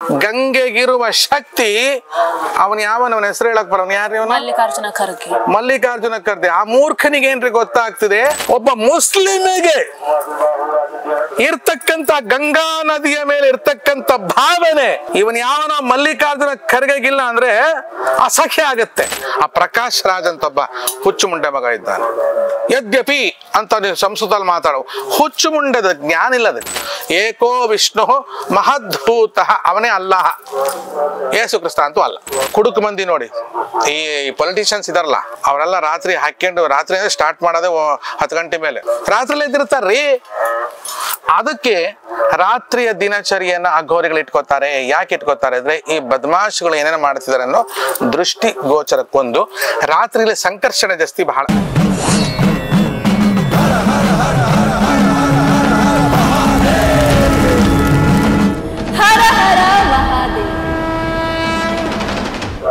ಗಂಗೆಗಿರುವ ಶಕ್ತಿ ಅವನ್ ಯಾವನವನ ಹೆಸರು ಹೇಳಕ್ ಬರೋನು ಯಾರು? ಮಲ್ಲಿಕಾರ್ಜುನ ಖರ್ಗೆ. ಮಲ್ಲಿಕಾರ್ಜುನ ಖರ್ಗೆ. ಆ ಮೂರ್ಖನಿಗೆ ಏನ್ರಿ ಗೊತ್ತಾಗ್ತಿದೆ? ಒಬ್ಬ ಮುಸ್ಲಿಮಿಗೆ ಇರ್ತಕ್ಕಂತ ಗಂಗಾ ನದಿಯ ಮೇಲೆ ಇರ್ತಕ್ಕಂತ ಭಾವನೆ ಇವನ್ ಯಾವನ ಮಲ್ಲಿಕಾರ್ಜುನ ಖರ್ಗೆಗಿಲ್ಲ ಅಂದ್ರೆ ಅಸಹ್ಯ ಆಗತ್ತೆ. ಆ ಪ್ರಕಾಶ್ ರಾಜ್ ಅಂತ ಒಬ್ಬ ಹುಚ್ಚು ಮುಂಡೆ ಮಗ ಇದ್ದಾನೆ. ಯದ್ಯಪಿ ಅಂತ ನೀವು ಸಂಸ್ಕೃತದಲ್ಲಿ ಮಾತಾಡೋ ಹುಚ್ಚು ಮುಂಡದ ಜ್ಞಾನ ಇಲ್ಲದ ಏಕೋ ವಿಷ್ಣು ಮಹದ್ಭೂತ ಅವನೇ ಅಲ್ಲಾಹ, ಯೇಸು ಕ್ರಿಸ್ತ ಅಂತೂ ಅಲ್ಲ. ಕುಡುಕು ಮಂದಿ ನೋಡಿ, ಈ ಪೊಲಿಟಿಷಿಯನ್ಸ್ ಇದಾರಲ್ಲ ಅವರೆಲ್ಲ ರಾತ್ರಿ ಹಾಕೊಂಡು ರಾತ್ರಿ ಸ್ಟಾರ್ಟ್ ಮಾಡೋದೇ 10 ಗಂಟೆ ಮೇಲೆ ರಾತ್ರಿ ಎದ್ದಿರ್ತಾರ್ರಿ. ಅದಕ್ಕೆ ರಾತ್ರಿಯ ದಿನಚರಿಯನ್ನ ಅಘೋರಿಗಳು ಇಟ್ಕೋತಾರೆ. ಯಾಕೆ ಇಟ್ಕೋತಾರೆ ಅಂದ್ರೆ ಈ ಬದಮಾಶಿಗಳು ಏನೇನು ಮಾಡ್ತಿದಾರೆ ಅನ್ನೋ ದೃಷ್ಟಿ ಗೋಚರಕ್ಕೊಂದು. ರಾತ್ರಿಯಲ್ಲಿ ಸಂಕರ್ಷಣೆ ಜಾಸ್ತಿ ಬಹಳ.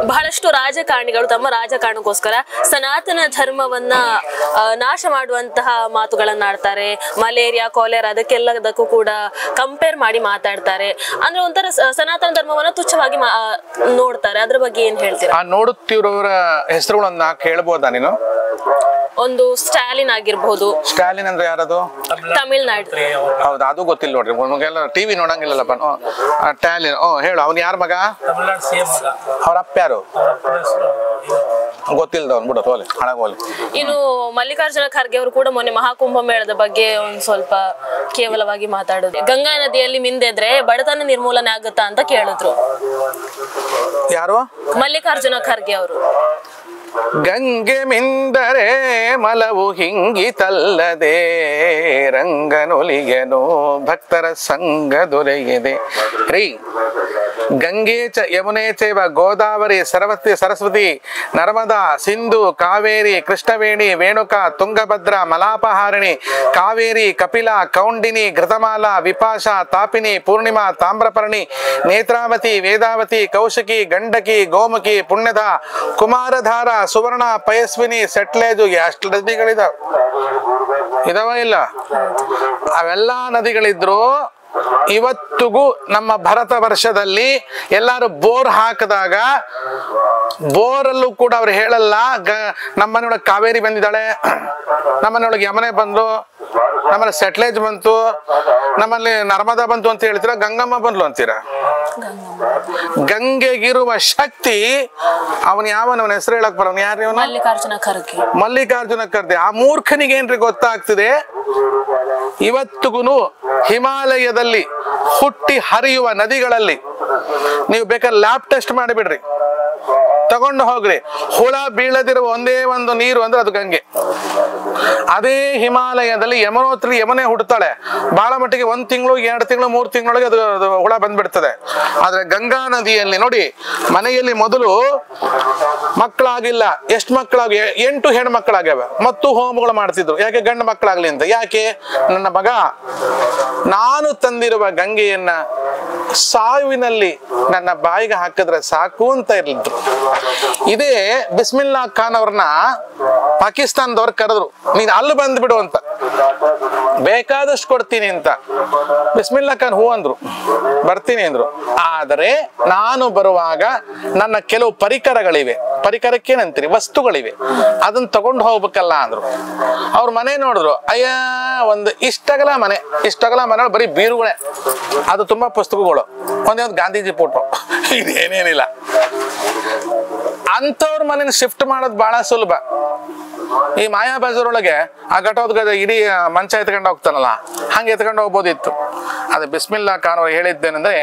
ಬಹಳಷ್ಟು ರಾಜಕಾರಣಿಗಳು ತಮ್ಮ ರಾಜಕಾರಣಕ್ಕೋಸ್ಕರ ಸನಾತನ ಧರ್ಮವನ್ನ ನಾಶ ಮಾಡುವಂತಹ ಮಾತುಗಳನ್ನಾಡ್ತಾರೆ. ಮಲೇರಿಯಾ, ಕಾಲೇರಾ ಅದಕ್ಕೆಲ್ಲದಕ್ಕೂ ಕೂಡ ಕಂಪೇರ್ ಮಾಡಿ ಮಾತಾಡ್ತಾರೆ. ಅಂದ್ರೆ ಒಂಥರ ಸನಾತನ ಧರ್ಮವನ್ನ ತುಚ್ಛವಾಗಿ ನೋಡ್ತಾರೆ. ಅದ್ರ ಬಗ್ಗೆ ಏನ್ ಹೇಳ್ತೀರಾ? ನೋಡುತ್ತಿರೋರ ಹೆಸರುಗಳನ್ನ ಹೇಳ್ಬೋದಾ ನೀನು? ಒಂದು ಸ್ಟಾಲಿನ್ ಆಗಿರ್ಬಹುದು. ಸ್ಟಾಲಿನ್ ಅಂದ್ರೆ ಯಾರದು? ತಮಿಳ್ನಾಡು. ಹೌದಾ? ಅದು ಗೊತ್ತಿಲ್ಲ ನೋಡ್ರಿ, ನಮಗೆಲ್ಲ ಟಿವಿ ನೋಡಂಗಿಲ್ಲಪ್ಪ. ಸ್ಟಾಲಿನ್ ಹೇಳು, ಅವ್ನು ಯಾರ ಮಗ? ಅವ್ರ ಅಪ್ಪ ಯಾರು? ಗೊತ್ತಿಲ್ದವ್ನು ಬಿಡು, ಹೋಲಿ ಹಣಗೋಲಿ. ಇನ್ನು ಮಲ್ಲಿಕಾರ್ಜುನ ಖರ್ಗೆ ಅವರು ಕೂಡ ಮೊನ್ನೆ ಮಹಾಕುಂಭ ಮೇಳದ ಬಗ್ಗೆ ಒಂದ್ ಸ್ವಲ್ಪ ಕೇವಲವಾಗಿ ಮಾತಾಡೋದು. ಗಂಗಾ ನದಿಯಲ್ಲಿ ಮಿಂದೆದ್ರೆ ಬಡತನ ನಿರ್ಮೂಲನೆ ಆಗುತ್ತಾ ಅಂತ ಕೇಳಿದ್ರು. ಯಾರು? ಮಲ್ಲಿಕಾರ್ಜುನ ಖರ್ಗೆ ಅವರು. ಗಂಗೆ ಮಿಂದರೆ ಮಲವು ಹಿಂಗಿತಲ್ಲದೆ, ರಂಗನೊಲಿಗೆನು ಭಕ್ತರ ಸಂಘ ದೊರೆಯದೆ. ರೀ, ಗಂಗೆ ಚ ಯಮುನೆ ಚೈವ ಗೋದಾವರಿ ಸರಸ್ವತಿ ನರ್ಮದಾ ಸಿಂಧು ಕಾವೇರಿ ಕೃಷ್ಣವೇಣಿ ವೇಣುಕಾ ತುಂಗಭದ್ರಾ ಮಲಾಪಹಾರಿಣಿ ಕಾವೇರಿ ಕಪಿಲಾ ಕೌಂಡಿನಿ ಘೃತಮಾಲಾ ವಿಪಾಶಾ ತಾಪಿನಿ ಪೂರ್ಣಿಮಾ ತಾಮ್ರಪರ್ಣಿ ನೇತ್ರಾವತಿ ವೇದಾವತಿ ಕೌಶಿಕಿ ಗಂಡಕಿ ಗೋಮುಖಿ ಪುಣ್ಯದ ಕುಮಾರಧಾರ ಸುವರ್ಣ ಪಯಸ್ವಿನಿ ಸೆಟ್ಲೇಜು. ಎಷ್ಟು ಇದಾವ ಇಲ್ಲ? ಅವೆಲ್ಲಾ ನದಿಗಳಿದ್ರು ಇವತ್ತಿಗೂ ನಮ್ಮ ಭಾರತ ವರ್ಷದಲ್ಲಿ ಎಲ್ಲಾರು ಬೋರ್ ಹಾಕಿದಾಗ ಬೋರಲ್ಲೂ ಕೂಡ ಅವ್ರು ಹೇಳಲ್ಲ ನಮ್ಮನೆಯೊಳಗೆ ಕಾವೇರಿ ಬಂದಿದ್ದಾಳೆ, ನಮ್ಮನೆಯೊಳಗೆ ಯಮುನೆ ಬಂದು, ನಮ್ಮಲ್ಲಿ ಸೆಟ್ಲೇಜ್ ಬಂತು, ನಮ್ಮಲ್ಲಿ ನರ್ಮದಾ ಬಂತು ಅಂತ ಹೇಳ್ತೀರಾ, ಗಂಗಮ್ಮ ಬಂದ್ಲು ಅಂತೀರಾ? ಗಂಗೆಗಿರುವ ಶಕ್ತಿ ಅವನ್ ಯಾವನವನ ಹೆಸರು ಹೇಳಕ್ ಬರೋನು ಯಾರು? ಮಲ್ಲಿಕಾರ್ಜುನ ಖರ್ಗೆ. ಮಲ್ಲಿಕಾರ್ಜುನ ಖರ್ಗೆ. ಆ ಮೂರ್ಖನಿಗೆ ಏನ್ರಿ ಗೊತ್ತಾಗ್ತಿದೆ? ಇವತ್ತಿಗೂ ಹಿಮಾಲಯದಲ್ಲಿ ಹುಟ್ಟಿ ಹರಿಯುವ ನದಿಗಳಲ್ಲಿ ನೀವು ಬೇಕಾದ್ರೆ ಲ್ಯಾಬ್ ಟೆಸ್ಟ್ ಮಾಡಿಬಿಡ್ರಿ, ತಗೊಂಡು ಹೋಗ್ರಿ, ಹುಳ ಬೀಳದಿರುವ ಒಂದೇ ಒಂದು ನೀರು ಅಂದ್ರೆ ಅದು ಗಂಗೆ. ಅದೇ ಹಿಮಾಲಯದಲ್ಲಿ ಯಮುನೆ ಹುಡ್ತಾಳೆ, ಬಹಳ ಮಟ್ಟಿಗೆ 1 ತಿಂಗಳು 2 ತಿಂಗಳು 3 ತಿಂಗಳೊಳಗೆ ಅದು ಹುಳ ಬಂದ್ಬಿಡ್ತದೆ. ಆದ್ರೆ ಗಂಗಾ ನದಿಯಲ್ಲಿ ನೋಡಿ, ಮನೆಯಲ್ಲಿ ಮೊದಲು ಮಕ್ಕಳಾಗಿಲ್ಲ, ಎಷ್ಟು ಮಕ್ಕಳಾಗಿ 8 ಹೆಣ್ಣು ಮಕ್ಕಳಾಗ್ಯಾವ, ಮತ್ತು ಹೋಮಗಳು ಮಾಡ್ತಿದ್ರು. ಯಾಕೆ? ಗಂಡು ಮಕ್ಕಳಾಗ್ಲಿ ಅಂತ. ಯಾಕೆ? ನನ್ನ ಮಗ ನಾನು ತಂದಿರುವ ಗಂಗೆಯನ್ನ ಸಾವಿನಲ್ಲಿ ನನ್ನ ಬಾಯಿಗೆ ಹಾಕಿದ್ರೆ ಸಾಕು ಅಂತ ಇರ್ಲಿದ್ರು. ಇದೇ ಬಿಸ್ಮಿಲ್ಲಾ ಖಾನ್ ಅವ್ರನ್ನ ಪಾಕಿಸ್ತಾನದವ್ರು ಕರೆದ್ರು, ನೀನ್ ಅಲ್ಲಿ ಬಂದ್ಬಿಡು ಅಂತ, ಬೇಕಾದಷ್ಟು ಕೊಡ್ತೀನಿ ಅಂತ. ಬಿಸ್ಮಿಲ್ಲಾ ಖಾನ್ ಹೂ ಅಂದ್ರು, ಬರ್ತೀನಿ ಅಂದ್ರು. ಆದರೆ ನಾನು ಬರುವಾಗ ನನ್ನ ಕೆಲವು ಪರಿಕರಗಳಿವೆ, ಪರಿಕರಕ್ಕೇನಂತೀರಿ, ವಸ್ತುಗಳಿವೆ, ಅದನ್ನ ತಗೊಂಡು ಹೋಗ್ಬೇಕಲ್ಲ ಅಂದ್ರು. ಅವ್ರ ಮನೆ ನೋಡಿದ್ರು, ಅಯ್ಯ ಒಂದು ಇಷ್ಟಗಲ ಮನೆ ಬರೀ ಬೀರುಗಳೇ, ಅದು ತುಂಬಾ ಪುಸ್ತಕಗಳು, ಒಂದೇ ಒಂದು ಗಾಂಧೀಜಿ ಫೋಟೋ, ಇದೇನೇನಿಲ್ಲ. ಅಂತವ್ರ ಮನೇನ ಶಿಫ್ಟ್ ಮಾಡೋದು ಬಹಳ ಸುಲಭ. ಈ ಮಾಯಾ ಬಜಾರ್ ಒಳಗೆ ಆ ಘಟೋದ್ಗದ ಇಡೀ ಮಂಚ ಎತ್ಕೊಂಡು ಹೋಗ್ತಾನಲ್ಲ, ಹಂಗೆ ಎತ್ಕೊಂಡು ಹೋಗ್ಬೋದಿತ್ತು. ಅದು ಬಿಸ್ಮಿಲ್ಲಾ ಖಾನ್ ಅವ್ರು ಹೇಳಿದ್ದೇನೆಂದ್ರೆ,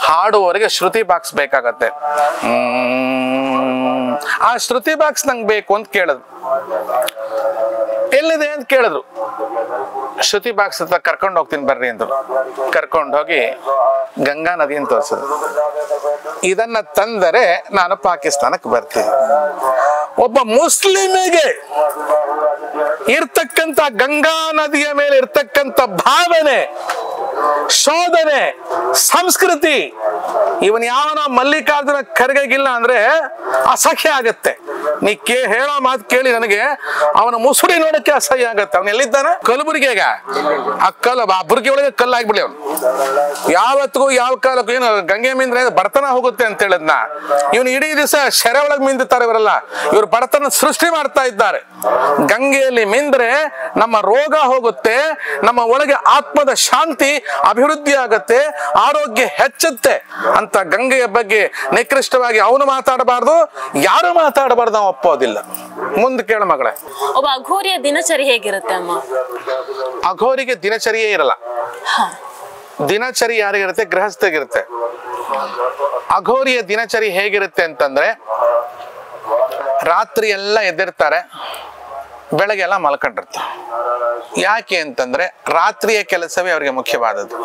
ಹಾಡುವವರಿಗೆ ಶ್ರುತಿ ಬಾಕ್ಸ್ ಬೇಕಾಗತ್ತೆ. ಆ ಶ್ರುತಿ ಬಾಕ್ಸ್ ನಂಗೆ ಬೇಕು ಅಂತ ಕೇಳಿದ್ರು. ಎಲ್ಲಿದೆ ಅಂತ ಕೇಳಿದ್ರು. ಶ್ರುತಿ ಬಾಕ್ಸ್ ಅಂತ ಕರ್ಕೊಂಡು ಹೋಗ್ತೀನಿ ಬರ್ರಿ ಅಂದ್ರು. ಕರ್ಕೊಂಡು ಹೋಗಿ ಗಂಗಾ ನದಿ ಅಂತ ತೋರಿಸಿದ್ರು. ಇದನ್ನ ತಂದರೆ ನಾನು ಪಾಕಿಸ್ತಾನಕ್ಕೆ ಬರ್ತೀನಿ. ಒಬ್ಬ ಮುಸ್ಲಿಮಿಗೆ ಇರ್ತಕ್ಕಂಥ ಗಂಗಾ ನದಿಯ ಮೇಲೆ ಇರ್ತಕ್ಕಂಥ ಭಾವನೆ, ಶೋಧನೆ, ಸಂಸ್ಕೃತಿ ಇವನ್ ಯಾವನ ಮಲ್ಲಿಕಾರ್ಜುನ ಖರ್ಗೆಗಿಲ್ಲ ಅಂದ್ರೆ ಅಸಹ್ಯ ಆಗತ್ತೆ. ನೀ ಹೇಳೋ ಮಾತು ಕೇಳಿ ನನಗೆ ಅವನ ಮುಸುಡಿ ನೋಡಕ್ಕೆ ಅಸಹ್ಯ ಆಗತ್ತೆ. ಅವನ್ ಎಲ್ಲಿದ್ದಾನೆ? ಕಲಬುರಗಿಯಾಗ. ಆ ಬುರ್ಗಿ ಒಳಗೆ ಕಲ್ಲು ಆಗ್ಬಿಡಿ ಅವನು. ಯಾವತ್ತಿಗೂ ಯಾವ ಕಾಲಕ್ಕೂ ಏನು ಗಂಗೆ ಮಿಂದ್ರೆ ಬಡತನ ಹೋಗುತ್ತೆ ಅಂತ ಹೇಳಿದ್ನ. ಇವನು ಇಡೀ ದಿವಸ ಶೆರೆ ಒಳಗೆ ಮಿಂದುತ್ತಾರೆ ಇವರೆಲ್ಲ. ಇವ್ರು ಬಡತನ ಸೃಷ್ಟಿ ಮಾಡ್ತಾ ಇದ್ದಾರೆ. ಗಂಗೆಯಲ್ಲಿ ಮಿಂದ್ರೆ ನಮ್ಮ ರೋಗ ಹೋಗುತ್ತೆ, ನಮ್ಮ ಒಳಗೆ ಆತ್ಮದ ಶಾಂತಿ ಅಭಿವೃದ್ಧಿ ಆಗತ್ತೆ, ಆರೋಗ್ಯ ಹೆಚ್ಚುತ್ತೆ ಅಂತ ಗಂಗೆಯ ಬಗ್ಗೆ ನಿಕೃಷ್ಟವಾಗಿ ಅವನು ಮಾತಾಡಬಾರ್ದು, ಯಾರು ಮಾತಾಡಬಾರ್ದು, ನಾವು ಒಪ್ಪೋದಿಲ್ಲ. ಮುಂದೆ ಕೇಳ ಮಗಳೇ. ಒಬ್ಬ ಅಘೋರಿಯ ದಿನಚರಿ ಹೇಗಿರುತ್ತೆ ಅಮ್ಮ? ಅಘೋರಿಗೆ ದಿನಚರಿಯೇ ಇರಲ್ಲ. ದಿನಚರಿ ಯಾರಿಗಿರುತ್ತೆ? ಗೃಹಸ್ಥಗಿರುತ್ತೆ. ಅಘೋರಿಯ ದಿನಚರಿ ಹೇಗಿರುತ್ತೆ ಅಂತಂದ್ರೆ, ರಾತ್ರಿ ಎಲ್ಲ ಎದ್ದಿರ್ತಾರೆ, ಬೆಳಗ್ಗೆ ಎಲ್ಲ ಮಲ್ಕೊಂಡಿರ್ತಾರೆ. ಯಾಕೆ ಅಂತಂದ್ರೆ ರಾತ್ರಿಯ ಕೆಲಸವೇ ಅವರಿಗೆ ಮುಖ್ಯವಾದದ್ದು.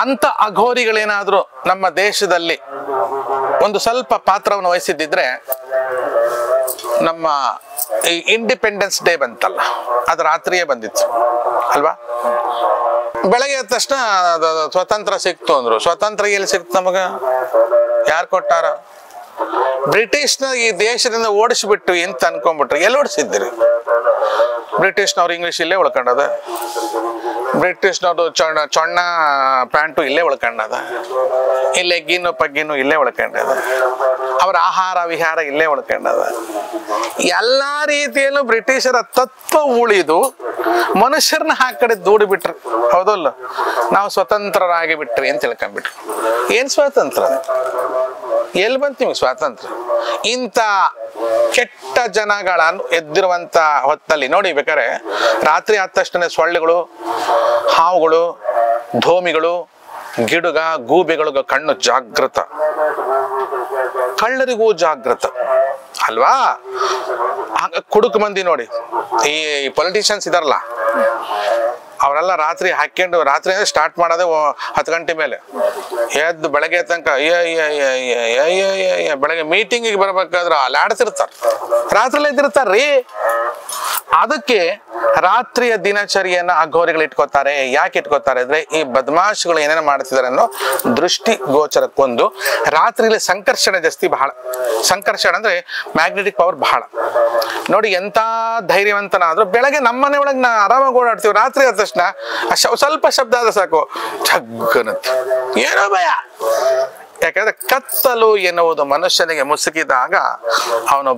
ಅಂತ ಅಘೋರಿಗಳೇನಾದ್ರೂ ನಮ್ಮ ದೇಶದಲ್ಲಿ ಒಂದು ಸ್ವಲ್ಪ ಪಾತ್ರವನ್ನು ವಹಿಸಿದ್ದಿದ್ರೆ, ನಮ್ಮ ಈ ಇಂಡಿಪೆಂಡೆನ್ಸ್ ಡೇ ಬಂತಲ್ಲ, ಅದು ರಾತ್ರಿಯೇ ಬಂದಿತ್ತು ಅಲ್ವಾ? ಬೆಳಗ್ಗೆ ಎದ್ದ ತಕ್ಷಣ ಸ್ವತಂತ್ರ ಸಿಕ್ತು ಅಂದ್ರು. ಸ್ವತಂತ್ರ ಎಲ್ಲಿ ಸಿಕ್ತು ನಮಗ? ಯಾರು ಕೊಟ್ಟಾರ? ಬ್ರಿಟಿಷ್ನ ಈ ದೇಶದಿಂದ ಓಡಿಸ್ಬಿಟ್ಟು ಎಂತ ಅನ್ಕೊಂಡ್ಬಿಟ್ರಿ. ಎಲ್ಲಿ ಓಡಿಸಿದ್ದೀರಿ? ಬ್ರಿಟಿಷ್ನವ್ರು ಇಂಗ್ಲಿಷ್ ಇಲ್ಲೇ ಉಳ್ಕೊಂಡದ, ಬ್ರಿಟಿಷ್ನವ್ರು ಚೊಣ್ಣ ಪ್ಯಾಂಟು ಇಲ್ಲೇ ಉಳ್ಕೊಂಡದ, ಈ ಲೆಗ್ಗಿನ್ನು ಪಗ್ಗಿನ್ನು ಇಲ್ಲೇ ಉಳ್ಕೊಂಡದ, ಅವರ ಆಹಾರ ವಿಹಾರ ಇಲ್ಲೇ ಉಳ್ಕೊಂಡದ. ಎಲ್ಲಾ ರೀತಿಯಲ್ಲೂ ಬ್ರಿಟಿಷರ ತತ್ವ ಉಳಿದು ಮನುಷ್ಯರನ್ನ ಆ ಕಡೆ ದೂಡಿ ಬಿಟ್ರು. ಹೌದಲ್ಲ? ನಾವು ಸ್ವತಂತ್ರರಾಗಿ ಬಿಟ್ರಿ ಅಂತ ತಿಳ್ಕೊಂಡ್ಬಿಟ್ರು. ಏನ್ ಸ್ವಾತಂತ್ರ್ಯ? ಎಲ್ಲಿ ಬಂತು ನಿಮ್ಗೆ ಸ್ವಾತಂತ್ರ್ಯ? ಇಂಥ ಕೆಟ್ಟ ಜನಗಳನ್ನು ಎದ್ದಿರುವಂತ ಹೊತ್ತಲ್ಲಿ ನೋಡಿ, ಬೇಕಾರೆ ರಾತ್ರಿ ಆದ ತಕ್ಷಣ ಸೊಳ್ಳೆಗಳು, ಹಾವುಗಳು, ಧೋಮಿಗಳು, ಗಿಡುಗ, ಗೂಬೆಗಳು ಕಣ್ಣು ಜಾಗೃತ, ಕಳ್ಳರಿಗೂ ಜಾಗೃತ ಅಲ್ವಾ? ಕುಡುಕು ಮಂದಿ ನೋಡಿ, ಈ ಪೊಲಿಟಿಷಿಯನ್ಸ್ ಇದಾರಲ್ಲ, ಅವರೆಲ್ಲ ರಾತ್ರಿ ಹಾಕೊಂಡು ರಾತ್ರಿ ಸ್ಟಾರ್ಟ್ ಮಾಡೋದೇ 10 ಗಂಟೆ ಮೇಲೆ ಎದ್ದು ಬೆಳಗ್ಗೆ ತನಕ ಬೆಳಗ್ಗೆ ಮೀಟಿಂಗಿಗೆ ಬರ್ಬೇಕಾದ್ರೆ ಅಲ್ಲಿ ಆಡ್ತಿರ್ತಾರೆ, ರಾತ್ರಿಲಿ ಎದ್ದಿರ್ತಾರ್ರಿ. ಅದಕ್ಕೆ ರಾತ್ರಿಯ ದಿನಚರಿಯನ್ನ ಅಘೋರಿಗಳು ಇಟ್ಕೋತಾರೆ. ಯಾಕೆ ಇಟ್ಕೋತಾರೆ ಅಂದ್ರೆ, ಈ ಬದಮಾಶಗಳು ಏನೇನು ಮಾಡ್ತಿದ್ದಾರೆ ಅನ್ನೋ ದೃಷ್ಟಿ ಗೋಚರಕ್ಕೊಂದು. ರಾತ್ರಿಲಿ ಸಂಕರ್ಷಣೆ ಜಾಸ್ತಿ, ಬಹಳ ಸಂಕರ್ಷಣೆ ಅಂದ್ರೆ ಮ್ಯಾಗ್ನೆಟಿಕ್ ಪವರ್ ಬಹಳ. ನೋಡಿ, ಎಂತ ಧೈರ್ಯವಂತನಾದ್ರೂ ಬೆಳಗ್ಗೆ ನಮ್ಮನೆ ಒಳಗೆ ನಾ ಆರಾಮಾಗಿ ಓಡಾಡ್ತೀವಿ, ರಾತ್ರಿ ಆದ ತಕ್ಷಣ ಸ್ವಲ್ಪ ಶಬ್ದ ಆದ ಸಾಕು ಛಗ್ಗನಂತ, ಏನೋ ಭಯ. ಯಾಕಂದ್ರೆ ಕತ್ತಲು ಎನ್ನುವುದು ಮನುಷ್ಯನಿಗೆ ಮುಸುಕಿದಾಗ ಅವನು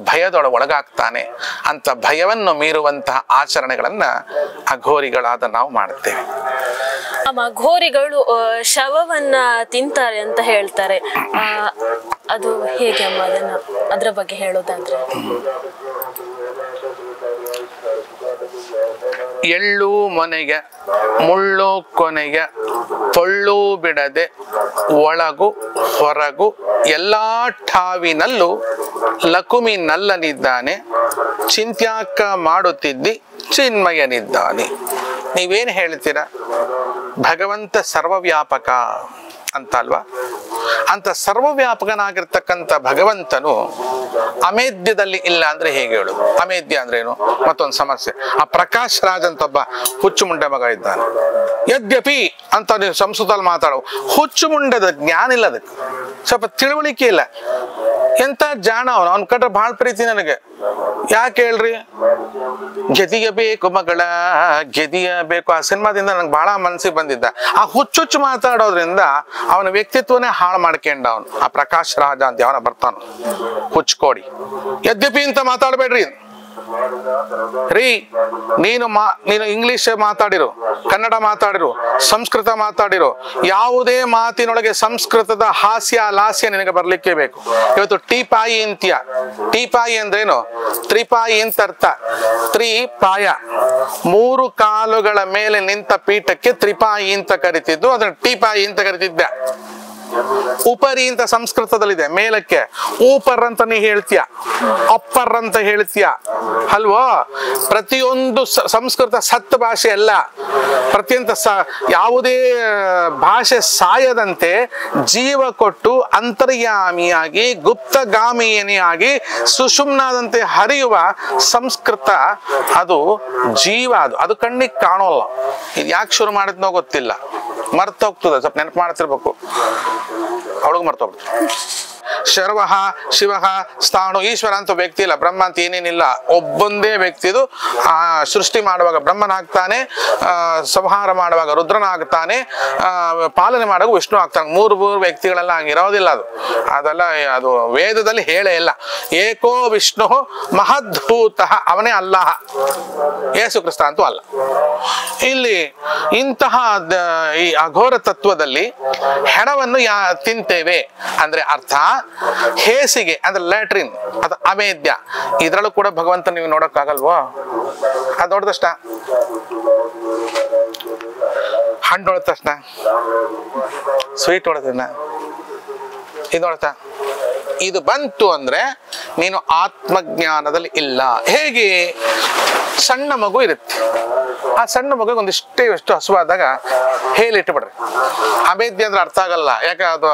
ಒಳಗಾಗ್ತಾನೆ. ಅಂತ ಭಯವನ್ನು ಮೀರುವಂತಹ ಆಚರಣೆಗಳನ್ನ ಅಘೋರಿಗಳಾದ ನಾವು ಮಾಡುತ್ತೇವೆ. ಅಘೋರಿಗಳು ಶವವನ್ನ ತಿಂತಾರೆ ಅಂತ ಹೇಳ್ತಾರೆ, ಅದು ಹೇಗೆ ಅಮ್ಮ? ಅದ್ರ ಬಗ್ಗೆ ಹೇಳೋದಾದ್ರೆ, ಎಳ್ಳು ಮೊನೆಗೆ ಮುಳ್ಳು ಕೊನೆಗೆ ತೊಳ್ಳು ಬಿಡದೆ ಒಳಗು ಹೊರಗು ಎಲ್ಲಾ ಠಾವಿನಲ್ಲೂ ಲಕುಮಿ ನಲ್ಲನಿದ್ದಾನೆ, ಚಿಂತ್ಯಾಕ ಮಾಡುತ್ತಿದ್ದಿ ಚಿನ್ಮಯನಿದ್ದಾನೆ. ನೀವೇನು ಹೇಳ್ತೀರಾ? ಭಗವಂತ ಸರ್ವವ್ಯಾಪಕ ಅಂತ ಅಲ್ವಾ? ಅಂತ ಸರ್ವವ್ಯಾಪಕನಾಗಿರ್ತಕ್ಕಂಥ ಭಗವಂತನು ಅಮೇಧ್ಯದಲ್ಲಿ ಇಲ್ಲ ಅಂದ್ರೆ ಹೇಗೆ ಹೇಳು? ಅಮೇಧ್ಯ ಅಂದ್ರೆ ಏನು? ಮತ್ತೊಂದು ಸಮಸ್ಯೆ. ಆ ಪ್ರಕಾಶ್ ರಾಜ್ ಅಂತ ಒಬ್ಬ ಹುಚ್ಚು ಮುಂಡೆ ಮಗ ಇದ್ದಾನೆ. ಯದ್ಯಪಿ ಅಂತ ನೀವು ಸಂಸ್ಕೃತದಲ್ಲಿ ಮಾತಾಡೋ, ಹುಚ್ಚು ಮುಂಡದ ಜ್ಞಾನ ಇಲ್ಲ, ಅದಕ್ಕೆ ಸ್ವಲ್ಪ ತಿಳುವಳಿಕೆ ಇಲ್ಲ. ಎಂತ ಜಾಣ ಅವನು, ಅವ್ನ ಕಟ್ರೆ ಬಹಳ ಪ್ರೀತಿ ನನಗೆ. ಯಾಕೆ ಹೇಳ್ರಿ? ಗೆದಿಯ ಬೇಕು ಮಗಳ, ಗೆದಿಯ ಬೇಕು, ಆ ಸಿನಿಮಾದಿಂದ ನಂಗೆ ಬಹಳ ಮನಸ್ಸಿಗೆ ಬಂದಿದ್ದ. ಆ ಹುಚ್ಚುಚ್ಚು ಮಾತಾಡೋದ್ರಿಂದ ಅವನ ವ್ಯಕ್ತಿತ್ವನೇ ಹಾಳು ಮಾಡ್ಕೊಂಡ ಅವನು. ಆ ಪ್ರಕಾಶ್ ರಾಜ ಅಂತ ಅವನ ಬರ್ತಾನ, ಹುಚ್ಕೋಡಿ. ಯದ್ಯಪಿ ಅಂತ ಮಾತಾಡ್ಬೇಡ್ರಿ ರೀ. ನೀನು ಇಂಗ್ಲಿಷ್ ಮಾತಾಡಿರು, ಕನ್ನಡ ಮಾತಾಡಿರು, ಸಂಸ್ಕೃತ ಮಾತಾಡಿರು, ಯಾವುದೇ ಮಾತಿನೊಳಗೆ ಸಂಸ್ಕೃತದ ಹಾಸ್ಯ ಲಾಸ್ಯ ನಿನಗೆ ಬರ್ಲಿಕ್ಕೆ ಬೇಕು. ಇವತ್ತು ಟೀಪಾಯಿ ಅಂತ್ಯ. ಟೀಪಾಯಿ ಅಂದ್ರೇನು? ತ್ರಿಪಾಯಿ ಅಂತ ಅರ್ಥ. ತ್ರಿಪಾಯ, 3 ಕಾಲುಗಳ ಮೇಲೆ ನಿಂತ ಪೀಠಕ್ಕೆ ತ್ರಿಪಾಯಿ ಅಂತ ಕರಿತಿದ್ದು, ಅದನ್ನ ಟೀಪಾಯಿ ಅಂತ ಕರಿತಿದ್ದ. ಉಪರಿ ಅಂತ ಸಂಸ್ಕೃತದಲ್ಲಿದೆ, ಮೇಲಕ್ಕೆ. ಊಪರ್ ಅಂತ ನೀ ಹೇಳ್ತೀಯ, ಅಪ್ಪರ್ ಅಂತ ಹೇಳ್ತೀಯ ಅಲ್ವೋ. ಪ್ರತಿಯೊಂದು ಸಂಸ್ಕೃತ ಸತ್ ಭಾಷೆ ಅಲ್ಲ. ಪ್ರತಿಯೊಂದು ಯಾವುದೇ ಭಾಷೆ ಸಾಯದಂತೆ ಜೀವ ಕೊಟ್ಟು ಅಂತರ್ಯಾಮಿಯಾಗಿ ಗುಪ್ತಗಾಮಿಯಾಗಿ ಸುಷುಮ್ನಾದಂತೆ ಹರಿಯುವ ಸಂಸ್ಕೃತ ಅದು ಜೀವ. ಅದು ಕಣ್ಣಿಗೆ ಕಾಣೋಲ್ಲ. ಇದು ಯಾಕೆ ಶುರು ಮಾಡಿದ್ನೋ ಗೊತ್ತಿಲ್ಲ, ಮರ್ತೋಗ್ತದೆ. ಸ್ವಲ್ಪ ನೆನಪು ಮಾಡ್ತಿರ್ಬೇಕು, ಅವಳಿಗೆ ಮರ್ತೋಗ್ತದೆ. ಶರ್ವ ಶಿವ ಸ್ಥಾಣು ಈಶ್ವರ ಅಂತ ವ್ಯಕ್ತಿ ಇಲ್ಲ, ಬ್ರಹ್ಮ ಅಂತ ಏನೇನಿಲ್ಲ, ಒಬ್ಬೊಂದೇ ವ್ಯಕ್ತಿದು. ಸೃಷ್ಟಿ ಮಾಡುವಾಗ ಬ್ರಹ್ಮನಾಗ್ತಾನೆ, ಸಂಹಾರ ಮಾಡುವಾಗ ರುದ್ರನಾಗ್ತಾನೆ, ಪಾಲನೆ ಮಾಡುವಾಗ ವಿಷ್ಣು ಆಗ್ತಾನೆ. ಮೂರು ವ್ಯಕ್ತಿಗಳೆಲ್ಲ ಹಂಗಿರೋದಿಲ್ಲ. ಅದೆಲ್ಲ ಅದು ವೇದದಲ್ಲಿ ಹೇಳೇ ಇಲ್ಲ. ಏಕೋ ವಿಷ್ಣು ಮಹದ್ಭೂತ, ಅವನೇ ಅಲ್ಲಾಹ, ಯೇಸು ಕ್ರಿಸ್ತ ಅಂತೂ ಅಲ್ಲ. ಇಲ್ಲಿ ಇಂತಹ ಈ ಅಘೋರ ತತ್ವದಲ್ಲಿ ಹೆಣವನ್ನು ತಿಂತೇವೆ ಅಂದ್ರೆ ಅರ್ಥ ಹೇಸಿಗೆ ಅಂದ್ರೆ ಲ್ಯಾಟ್ರಿನ್, ಅದು ಅಮೇದ್ಯ. ಇದ್ರಲ್ಲೂ ಕೂಡ ಭಗವಂತ ನೀವು ನೋಡಕ್ಕಾಗಲ್ವೋ? ಅದು ನೋಡಿದ ತಕ್ಷಣ, ಹಣ್ಣು ನೋಡಿದ ತಕ್ಷಣ, ಸ್ವೀಟ್ ನೋಡಿದ, ಇದು ನೋಡ್ತಾ, ಇದು ಬಂತು ಅಂದ್ರೆ ನೀನು ಆತ್ಮಜ್ಞಾನದಲ್ಲಿ ಇಲ್ಲ. ಹೇಗೆ? ಸಣ್ಣ ಮಗು ಇರುತ್ತೆ, ಆ ಸಣ್ಣ ಮಗುಗೆ ಒಂದಿಷ್ಟೇ ಎಷ್ಟು ಹಸುವಾದಾಗ ಹೇಳಿಟ್ಬಿಡ್ರಿ. ಅಮೇದ್ಯ ಅಂದ್ರೆ ಅರ್ಥ ಆಗಲ್ಲ. ಯಾಕೆ ಅದು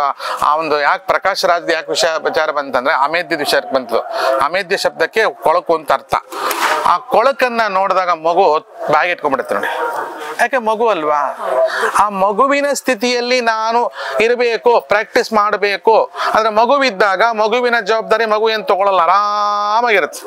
ಆ ಒಂದು ಯಾಕೆ ಪ್ರಕಾಶ್ ರಾಜ್ ಯಾಕೆ ವಿಚಾರ ಬಂತಂದ್ರೆ ಅಮೇದ್ಯದ ವಿಷಯಕ್ಕೆ ಬಂತು. ಅಮೇದ್ಯ ಶಬ್ದಕ್ಕೆ ಕೊಳಕು ಅಂತ ಅರ್ಥ. ಆ ಕೊಳಕನ್ನ ನೋಡಿದಾಗ ಮಗು ಬಾಯಿಗೆ ಇಟ್ಕೊಂಡ್ಬಿಡುತ್ತೆ ನೋಡಿ. ಯಾಕೆ? ಮಗು ಅಲ್ವಾ? ಆ ಮಗುವಿನ ಸ್ಥಿತಿಯಲ್ಲಿ ನಾನು ಇರಬೇಕು, ಪ್ರಾಕ್ಟೀಸ್ ಮಾಡಬೇಕು. ಅಂದ್ರೆ ಮಗುವಿದ್ದಾಗ ಮಗುವಿನ ಜವಾಬ್ದಾರಿ ಮಗು ಏನು ತಗೊಳ್ಳಲ್ಲ, ಆರಾಮಾಗಿರುತ್ತೆ.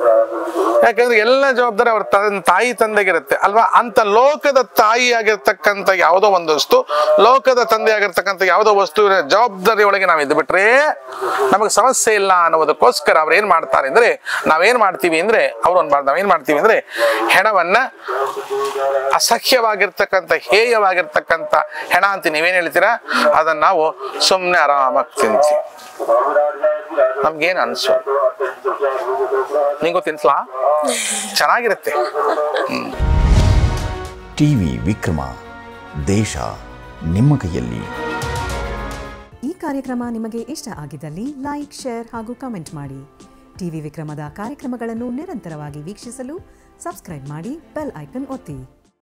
ಯಾಕಂದ್ರೆ ಎಲ್ಲ ಜವಾಬ್ದಾರಿ ಅವ್ರ ತಾಯಿ ತಂದೆಗಿರುತ್ತೆ ಅಲ್ವಾ. ಅಂತ ಲೋಕದ ತಾಯಿ ಆಗಿರ್ತಕ್ಕಂಥ ಯಾವುದೋ ಒಂದು ವಸ್ತು, ಲೋಕದ ತಂದೆ ಆಗಿರ್ತಕ್ಕಂಥ ಯಾವುದೋ ವಸ್ತುವಿನ ಜವಾಬ್ದಾರಿ ಒಳಗೆ ನಾವು ಇದ್ದು ಬಿಟ್ರೆ ನಮಗೆ ಸಮಸ್ಯೆ ಇಲ್ಲ ಅನ್ನೋದಕ್ಕೋಸ್ಕರ ಅವ್ರು ಏನ್ ಮಾಡ್ತಾರೆ ಅಂದ್ರೆ, ನಾವೇನ್ ಮಾಡ್ತೀವಿ ಅಂದ್ರೆ ನಾವೇನ್ ಮಾಡ್ತೀವಿ ಅಂದ್ರೆ ಹೆಣವನ್ನ ಅಸಹ್ಯವಾಗಿರ್ತಕ್ಕಂಥ ಹೇಯವಾಗಿರ್ತಕ್ಕಂಥ ಹೆಣ ಅಂತ ನೀವೇನ್ ಹೇಳ್ತೀರಾ, ಅದನ್ನ ನಾವು ಸುಮ್ಮನೆ ಆರಾಮಾಗಿ ತಿಂತೀವಿ. ನಮ್ಗೇನು ಅನ್ಸೋ, ನಿಂಗೂ ತಿನ್ಸ್ಲಾ? ಚೆನ್ನಾಗಿರುತ್ತೆ. ಟಿವಿ ವಿಕ್ರಮ, ದೇಶ ನಿಮ್ಮ ಕೈಯಲ್ಲಿ. ಈ ಕಾರ್ಯಕ್ರಮ ನಿಮಗೆ ಇಷ್ಟ ಆಗಿದ್ದಲ್ಲಿ ಲೈಕ್, ಶೇರ್ ಹಾಗೂ ಕಮೆಂಟ್ ಮಾಡಿ. ಟಿವಿ ವಿಕ್ರಮದ ಕಾರ್ಯಕ್ರಮಗಳನ್ನು ನಿರಂತರವಾಗಿ ವೀಕ್ಷಿಸಲು ಸಬ್ಸ್ಕ್ರೈಬ್ ಮಾಡಿ, ಬೆಲ್ ಐಕನ್ ಒತ್ತಿ.